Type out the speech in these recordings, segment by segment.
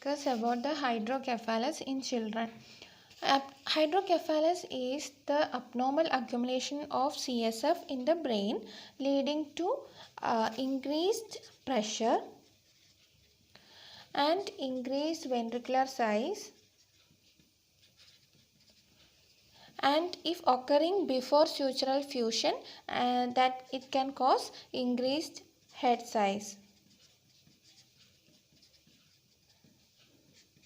discuss about the hydrocephalus in children. Hydrocephalus is the abnormal accumulation of CSF in the brain leading to increased pressure and increased ventricular size, and if occurring before sutural fusion, that it can cause increased head size.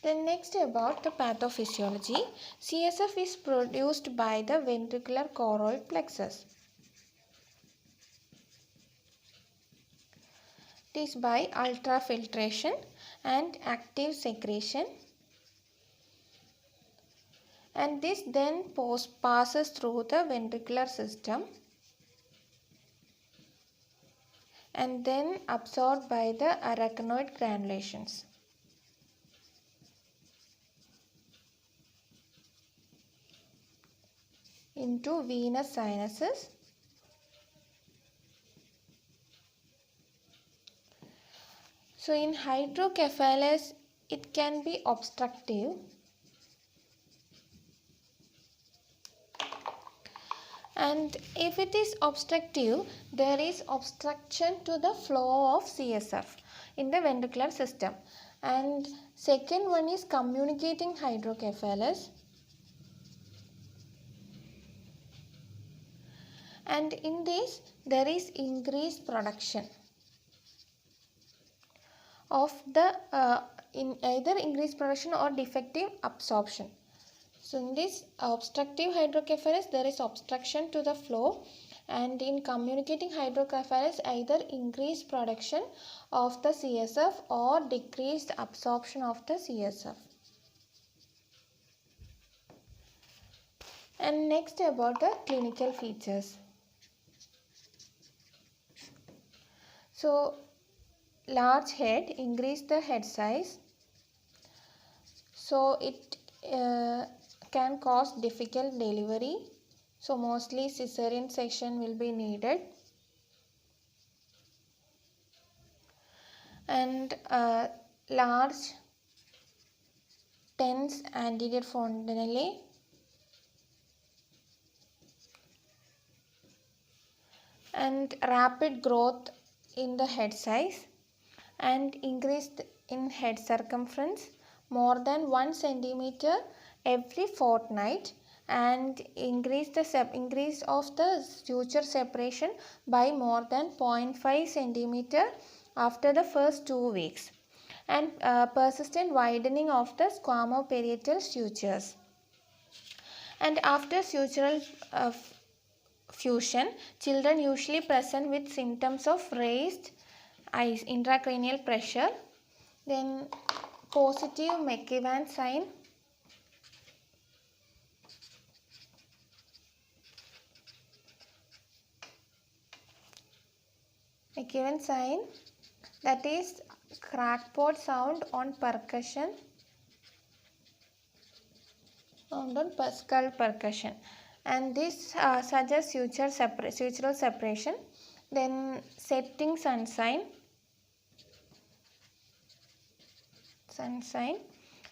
Then next about the pathophysiology. CSF is produced by the ventricular choroid plexus. It is by ultrafiltration and active secretion, and this then passes through the ventricular system and then absorbed by the arachnoid granulations. Into venous sinuses. So in hydrocephalus, it can be obstructive, and if it is obstructive, there is obstruction to the flow of CSF in the ventricular system. And second one is communicating hydrocephalus. And in this, there is increased production of the in either increased production or defective absorption. So in this obstructive hydrocephalus, there is obstruction to the flow, and in communicating hydrocephalus, either increased production of the CSF or decreased absorption of the CSF. And next about the clinical features. So large head, increase the head size. So it can cause difficult delivery. So mostly cesarean section will be needed. And large tense anterior fontanelle. And rapid growth in the head size, and increased in head circumference more than 1 centimeter every fortnight, and increase of the suture separation by more than 0.5 centimeter after the first 2 weeks, and persistent widening of the squamoparietal sutures. And after sutural fusion, children usually present with symptoms of raised eyes, intracranial pressure, then positive McEwan sign, that is crackpot sound on percussion, skull percussion, and this suggests sutural separation. Then setting sun sign,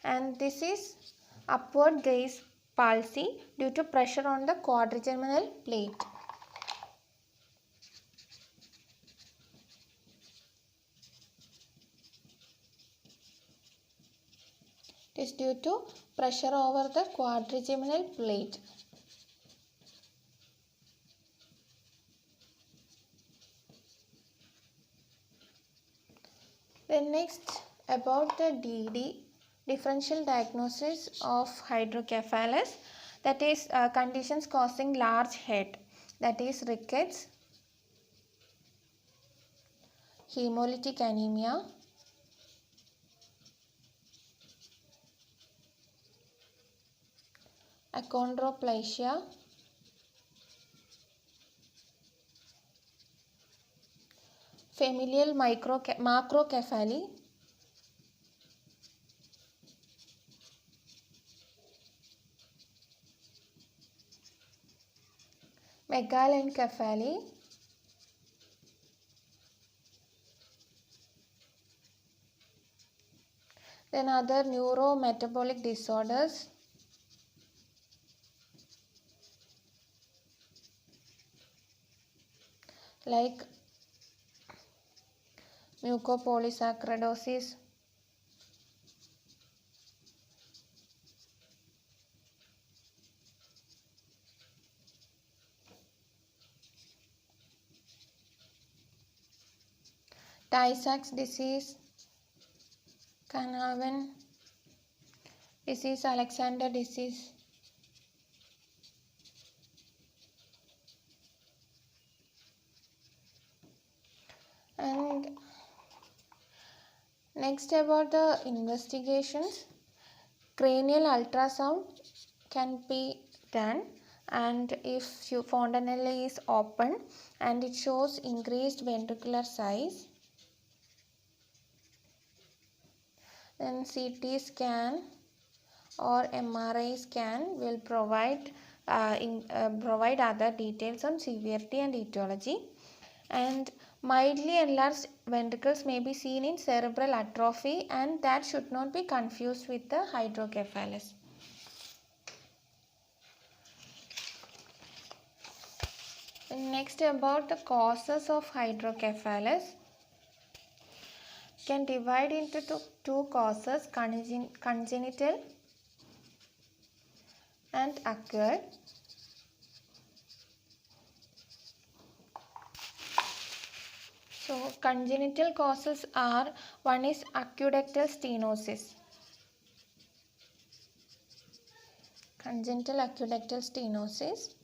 and this is upward gaze palsy due to pressure on the quadrigeminal plate. It is due to pressure over the quadrigeminal plate. Then next about the DD, differential diagnosis of hydrocephalus, that is conditions causing large head, that is rickets, hemolytic anemia, achondroplasia, familial macrocephaly, megalencephaly, Then other neurometabolic disorders like mucopolysaccharidosis, Tay-Sachs disease, Canavan disease, Alexander disease. And next about the investigations, cranial ultrasound can be done, and if fontanelle is open and it shows increased ventricular size, then CT scan or MRI scan will provide other details on severity and etiology. And mildly enlarged ventricles may be seen in cerebral atrophy, and that should not be confused with the hydrocephalus. Next, about the causes of hydrocephalus, can divide into two causes, congenital and acquired. So congenital causes are, one is aqueductal stenosis. Congenital aqueductal stenosis,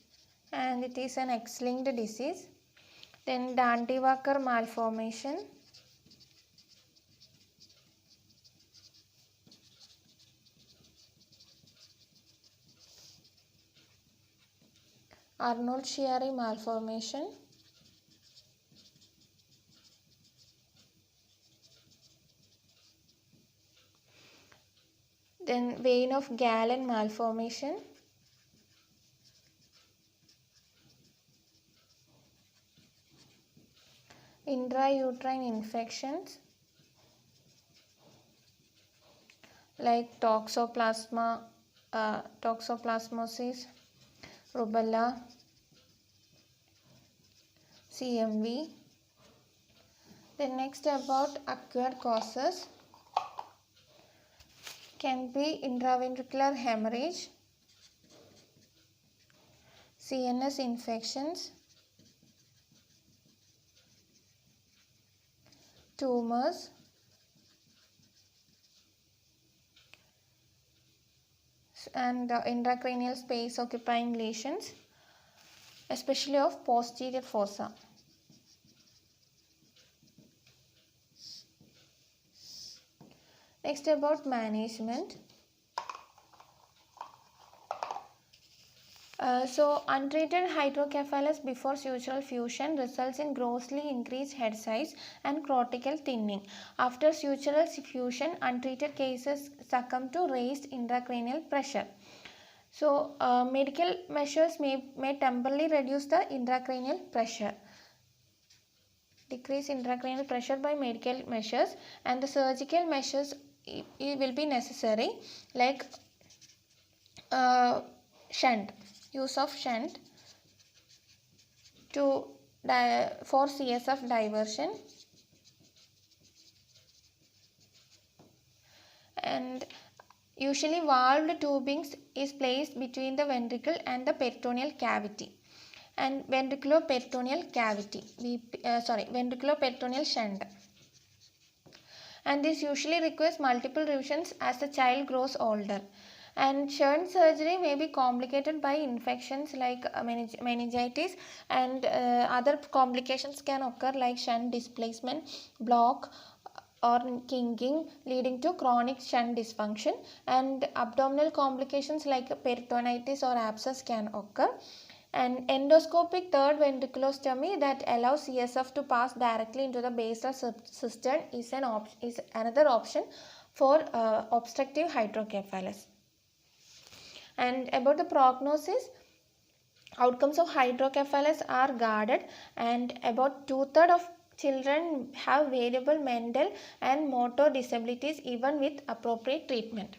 and it is an X-linked disease. Then Dandy-Walker malformation. Arnold-Chiari malformation. Then vein of Galen malformation. Intrauterine infections like toxoplasmosis, rubella, CMV. Then next, about acquired causes, can be intraventricular hemorrhage, CNS infections, tumors, and intracranial space occupying lesions, especially of posterior fossa. Next, about management. So untreated hydrocephalus before sutural fusion results in grossly increased head size and cortical thinning. After sutural fusion, untreated cases succumb to raised intracranial pressure. So medical measures may temporarily reduce the intracranial pressure. Decrease intracranial pressure by medical measures, and the surgical measures will be necessary, like shunt. Use of shunt for CSF diversion, and usually valved tubings is placed between the ventricle and the peritoneal cavity, and ventriculoperitoneal shunt. And this usually requires multiple revisions as the child grows older. And shunt surgery may be complicated by infections like meningitis, and other complications can occur like shunt displacement, block, or kinking, leading to chronic shunt dysfunction, and abdominal complications like peritonitis or abscess can occur. And endoscopic third ventriculostomy that allows CSF to pass directly into the basal cistern is another option for obstructive hydrocephalus. And about the prognosis, outcomes of hydrocephalus are guarded, and about 2/3 of children have variable mental and motor disabilities even with appropriate treatment.